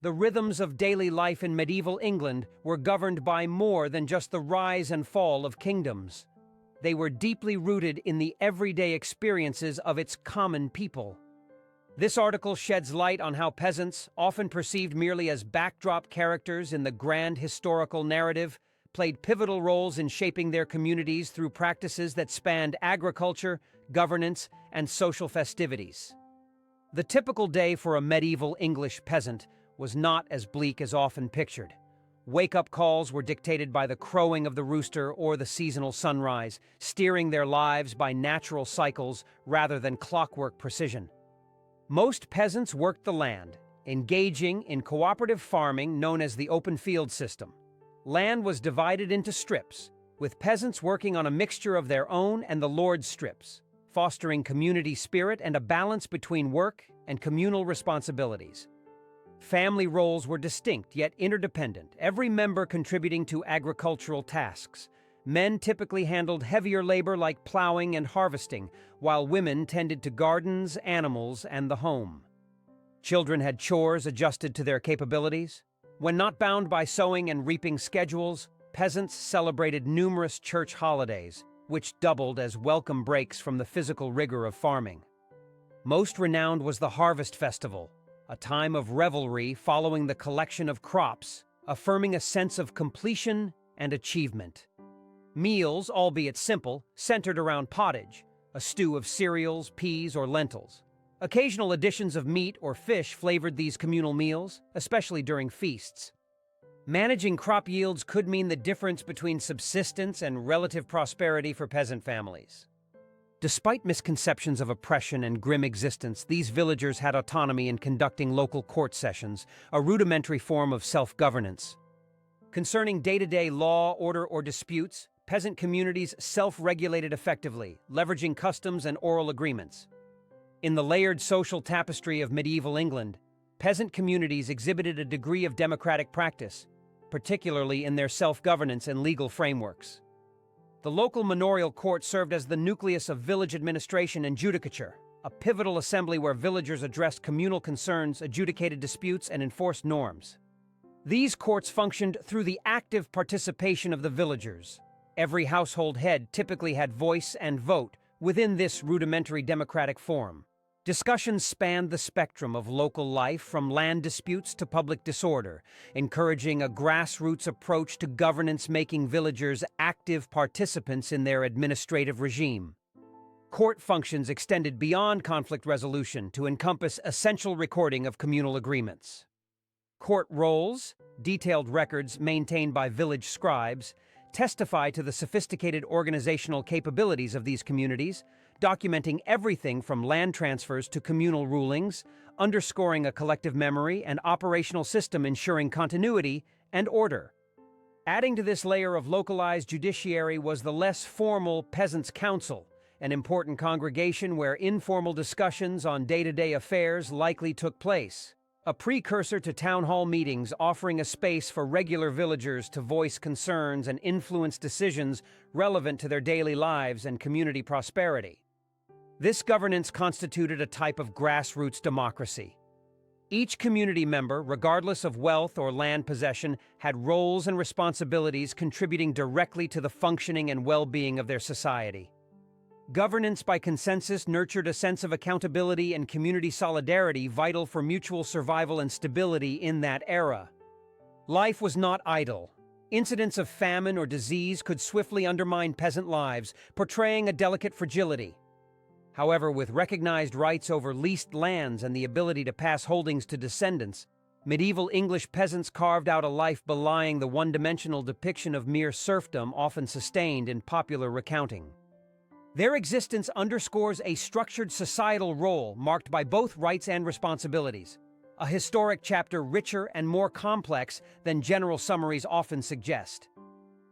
The rhythms of daily life in medieval England were governed by more than just the rise and fall of kingdoms. They were deeply rooted in the everyday experiences of its common people. This article sheds light on how peasants, often perceived merely as backdrop characters in the grand historical narrative, played pivotal roles in shaping their communities through practices that spanned agriculture, governance, and social festivities. The typical day for a medieval English peasant was not as bleak as often pictured. Wake-up calls were dictated by the crowing of the rooster or the seasonal sunrise, steering their lives by natural cycles rather than clockwork precision. Most peasants worked the land, engaging in cooperative farming known as the open field system. Land was divided into strips, with peasants working on a mixture of their own and the lord's strips, fostering community spirit and a balance between work and communal responsibilities. Family roles were distinct yet interdependent, every member contributing to agricultural tasks. Men typically handled heavier labor like plowing and harvesting, while women tended to gardens, animals, and the home. Children had chores adjusted to their capabilities. When not bound by sowing and reaping schedules, peasants celebrated numerous church holidays, which doubled as welcome breaks from the physical rigor of farming. Most renowned was the Harvest Festival, a time of revelry following the collection of crops, affirming a sense of completion and achievement. Meals, albeit simple, centered around pottage, a stew of cereals, peas, or lentils. Occasional additions of meat or fish flavored these communal meals, especially during feasts. Managing crop yields could mean the difference between subsistence and relative prosperity for peasant families. Despite misconceptions of oppression and grim existence, these villagers had autonomy in conducting local court sessions, a rudimentary form of self-governance. Concerning day-to-day law, order, or disputes, peasant communities self-regulated effectively, leveraging customs and oral agreements. In the layered social tapestry of medieval England, peasant communities exhibited a degree of democratic practice, particularly in their self-governance and legal frameworks. The local manorial court served as the nucleus of village administration and judicature, a pivotal assembly where villagers addressed communal concerns, adjudicated disputes, and enforced norms. These courts functioned through the active participation of the villagers. Every household head typically had voice and vote within this rudimentary democratic form. Discussions spanned the spectrum of local life, from land disputes to public disorder, encouraging a grassroots approach to governance, making villagers active participants in their administrative regime. Court functions extended beyond conflict resolution to encompass essential recording of communal agreements. Court rolls, detailed records maintained by village scribes, testify to the sophisticated organizational capabilities of these communities, documenting everything from land transfers to communal rulings, underscoring a collective memory and operational system ensuring continuity and order. Adding to this layer of localized judiciary was the less formal Peasants' Council, an important congregation where informal discussions on day-to-day affairs likely took place. A precursor to town hall meetings, offering a space for regular villagers to voice concerns and influence decisions relevant to their daily lives and community prosperity. This governance constituted a type of grassroots democracy. Each community member, regardless of wealth or land possession, had roles and responsibilities contributing directly to the functioning and well-being of their society. Governance by consensus nurtured a sense of accountability and community solidarity vital for mutual survival and stability in that era. Life was not idle. Incidents of famine or disease could swiftly undermine peasant lives, portraying a delicate fragility. However, with recognized rights over leased lands and the ability to pass holdings to descendants, medieval English peasants carved out a life belying the one-dimensional depiction of mere serfdom often sustained in popular recounting. Their existence underscores a structured societal role marked by both rights and responsibilities, a historic chapter richer and more complex than general summaries often suggest.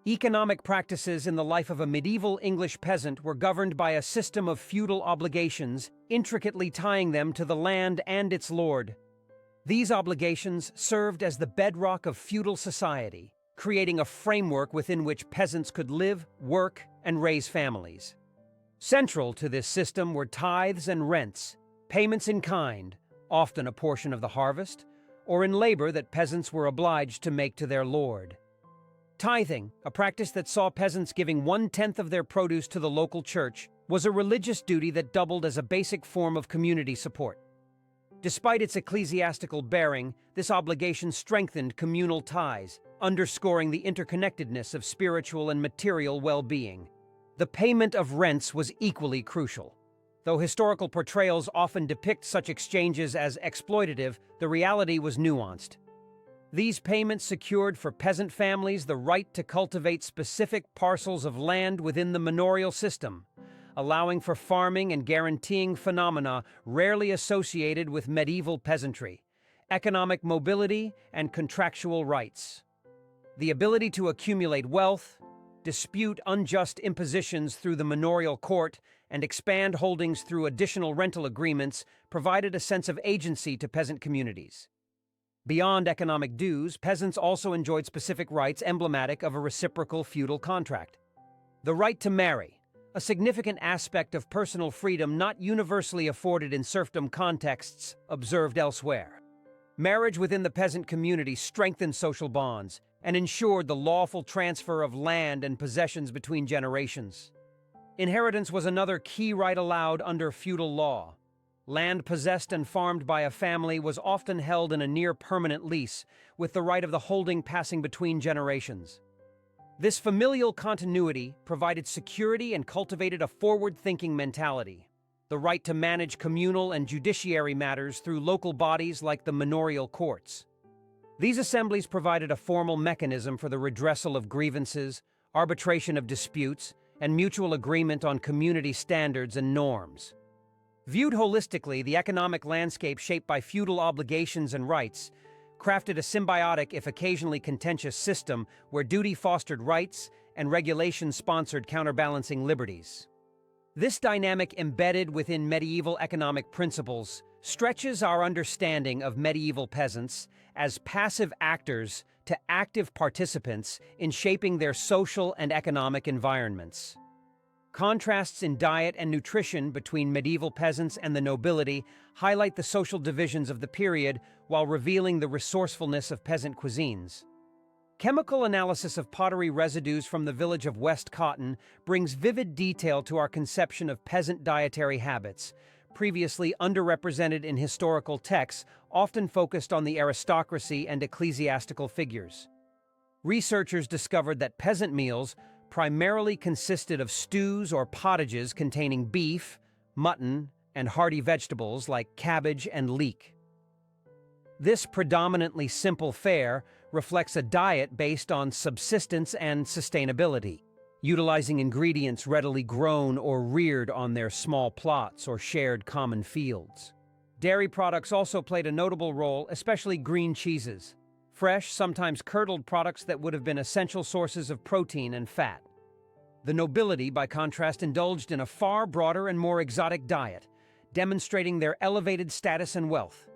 Economic practices in the life of a medieval English peasant were governed by a system of feudal obligations, intricately tying them to the land and its lord. These obligations served as the bedrock of feudal society, creating a framework within which peasants could live, work, and raise families. Central to this system were tithes and rents, payments in kind, often a portion of the harvest, or in labor that peasants were obliged to make to their lord. Tithing, a practice that saw peasants giving 1/10 of their produce to the local church, was a religious duty that doubled as a basic form of community support. Despite its ecclesiastical bearing, this obligation strengthened communal ties, underscoring the interconnectedness of spiritual and material well-being. The payment of rents was equally crucial. Though historical portrayals often depict such exchanges as exploitative, the reality was nuanced. These payments secured for peasant families the right to cultivate specific parcels of land within the manorial system, allowing for farming and guaranteeing phenomena rarely associated with medieval peasantry: economic mobility and contractual rights. The ability to accumulate wealth, dispute unjust impositions through the manorial court, and expand holdings through additional rental agreements provided a sense of agency to peasant communities. Beyond economic dues, peasants also enjoyed specific rights emblematic of a reciprocal feudal contract. The right to marry, a significant aspect of personal freedom not universally afforded in serfdom contexts observed elsewhere. Marriage within the peasant community strengthened social bonds and ensured the lawful transfer of land and possessions between generations. Inheritance was another key right allowed under feudal law. Land possessed and farmed by a family was often held in a near-permanent lease, with the right of the holding passing between generations. This familial continuity provided security and cultivated a forward-thinking mentality. The right to manage communal and judiciary matters through local bodies like the manorial courts. These assemblies provided a formal mechanism for the redressal of grievances, arbitration of disputes, and mutual agreement on community standards and norms. Viewed holistically, the economic landscape shaped by feudal obligations and rights crafted a symbiotic, if occasionally contentious, system where duty fostered rights and regulation sponsored counterbalancing liberties. This dynamic, embedded within medieval economic principles, stretches our understanding of medieval peasants as passive actors to active participants in shaping their social and economic environments. Contrasts in diet and nutrition between medieval peasants and the nobility highlight the social divisions of the period while revealing the resourcefulness of peasant cuisines. Chemical analysis of pottery residues from the village of West Cotton brings vivid detail to our conception of peasant dietary habits, previously underrepresented in historical texts, often focused on the aristocracy and ecclesiastical figures. Researchers discovered that peasant meals primarily consisted of stews or pottages containing beef, mutton, and hearty vegetables like cabbage and leek. This predominantly simple fare reflects a diet based on subsistence and sustainability, utilizing ingredients readily grown or reared on their small plots or shared common fields. Dairy products also played a notable role, especially green cheeses, fresh, sometimes curdled products that would have been essential sources of protein and fat. The nobility, by contrast, indulged in a far broader and more exotic diet, demonstrating their elevated status and wealth.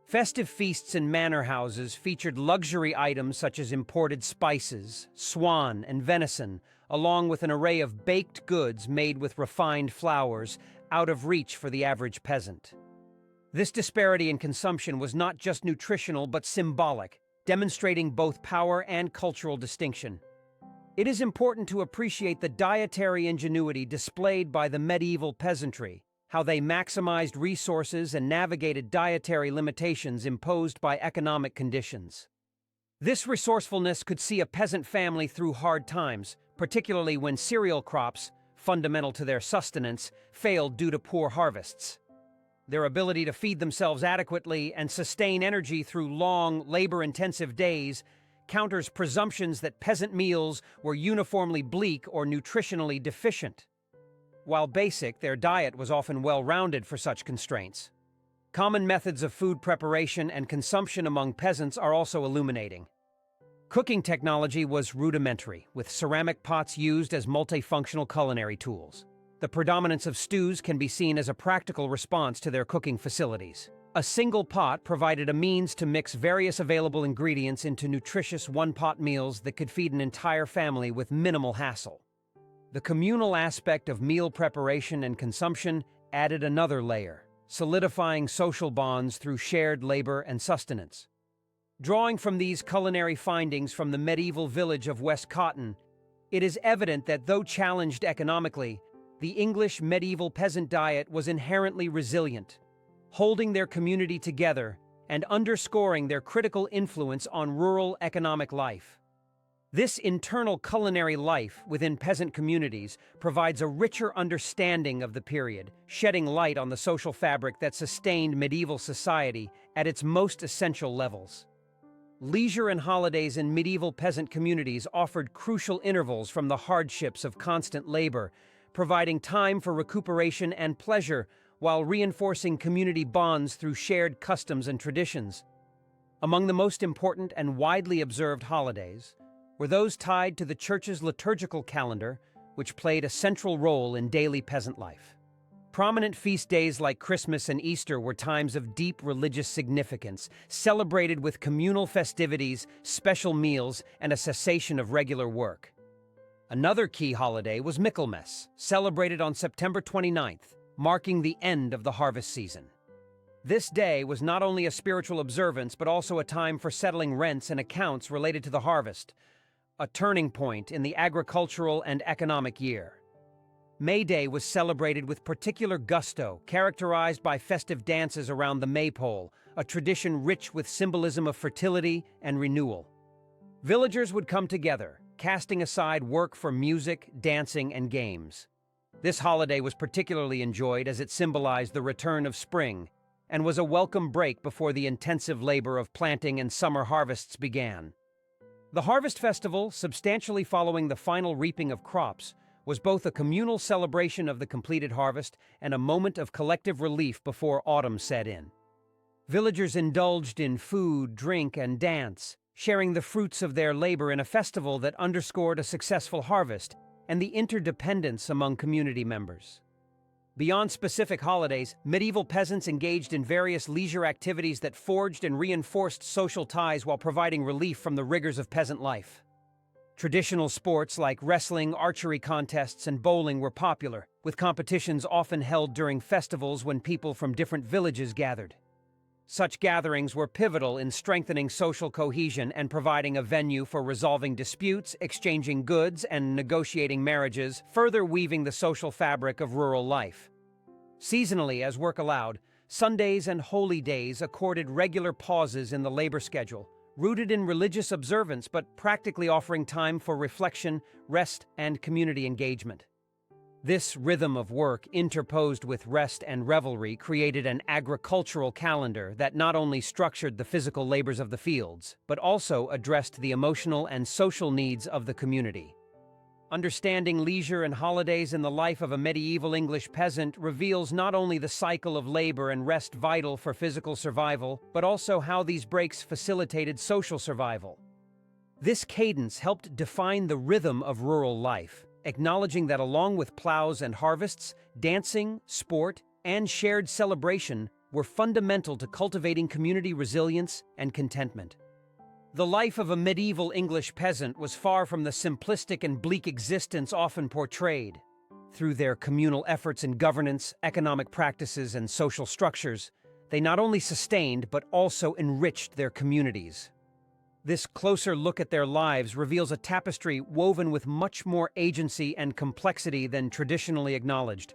Festive feasts in manor houses featured luxury items such as imported spices, swan, and venison, along with an array of baked goods made with refined flours, out of reach for the average peasant. This disparity in consumption was not just nutritional but symbolic, demonstrating both power and cultural distinction. It is important to appreciate the dietary ingenuity displayed by the medieval peasantry, how they maximized resources and navigated dietary limitations imposed by economic conditions. This resourcefulness could see a peasant family through hard times, particularly when cereal crops, fundamental to their sustenance, failed due to poor harvests. Their ability to feed themselves adequately and sustain energy through long, labor-intensive days counters presumptions that peasant meals were uniformly bleak or nutritionally deficient. While basic, their diet was often well-rounded for such constraints. Common methods of food preparation and consumption among peasants are also illuminating. Cooking technology was rudimentary, with ceramic pots used as multifunctional culinary tools. The predominance of stews can be seen as a practical response to their cooking facilities. A single pot provided a means to mix various available ingredients into nutritious one-pot meals that could feed an entire family with minimal hassle. The communal aspect of meal preparation and consumption added another layer, solidifying social bonds through shared labor and sustenance. Drawing from these culinary findings from the medieval village of West Cotton, it is evident that though challenged economically, the English medieval peasant diet was inherently resilient, holding their community together and underscoring their critical influence on rural economic life. This internal culinary life within peasant communities provides a richer understanding of the period, shedding light on the social fabric that sustained medieval society at its most essential levels. Leisure and holidays in medieval peasant communities offered crucial intervals from the hardships of constant labor, providing time for recuperation and pleasure while reinforcing community bonds through shared customs and traditions. Among the most important and widely observed holidays were those tied to the church's liturgical calendar, which played a central role in daily peasant life. Prominent feast days like Christmas and Easter were times of deep religious significance, celebrated with communal festivities, special meals, and a cessation of regular work. Another key holiday was Michaelmas, celebrated on September 29th, marking the end of the harvest season. This day was not only a spiritual observance, but also a time for settling rents and accounts related to the harvest, a turning point in the agricultural and economic year. May Day was celebrated with particular gusto, characterized by festive dances around the maypole, a tradition rich with symbolism of fertility and renewal. Villagers would come together, casting aside work for music, dancing, and games. This holiday was particularly enjoyed as it symbolized the return of spring and was a welcome break before the intensive labor of planting and summer harvests began. The harvest festival, substantially following the final reaping of crops, was both a communal celebration of the completed harvest and a moment of collective relief before autumn set in. Villagers indulged in food, drink, and dance, sharing the fruits of their labor in a festival that underscored a successful harvest and the interdependence among community members. Beyond specific holidays, medieval peasants engaged in various leisure activities that forged and reinforced social ties while providing relief from the rigors of peasant life. Traditional sports like wrestling, archery contests, and bowling were popular, with competitions often held during festivals when people from different villages gathered. Such gatherings were pivotal in strengthening social cohesion and providing a venue for resolving disputes, exchanging goods, and negotiating marriages, further weaving the social fabric of rural life. Seasonally, as work allowed, Sundays and holy days accorded regular pauses in the labor schedule, rooted in religious observance but practically offering time for reflection, rest, and community engagement. This rhythm of work, interposed with rest and revelry, created an agricultural calendar that not only structured the physical labors of the fields, but also addressed the emotional and social needs of the community. Understanding leisure and holidays in the life of a medieval English peasant reveals not only the cycle of labor and rest vital for physical survival, but also how these breaks facilitated social survival. This cadence helped define the rhythm of rural life, acknowledging that along with plows and harvests, dancing, sport, and shared celebration were fundamental to cultivating community resilience and contentment. The life of a medieval English peasant was far from the simplistic and bleak existence often portrayed. Through their communal efforts in governance, economic practices, and social structures, they not only sustained but also enriched their communities. This closer look at their lives reveals a tapestry woven with much more agency and complexity than traditionally acknowledged.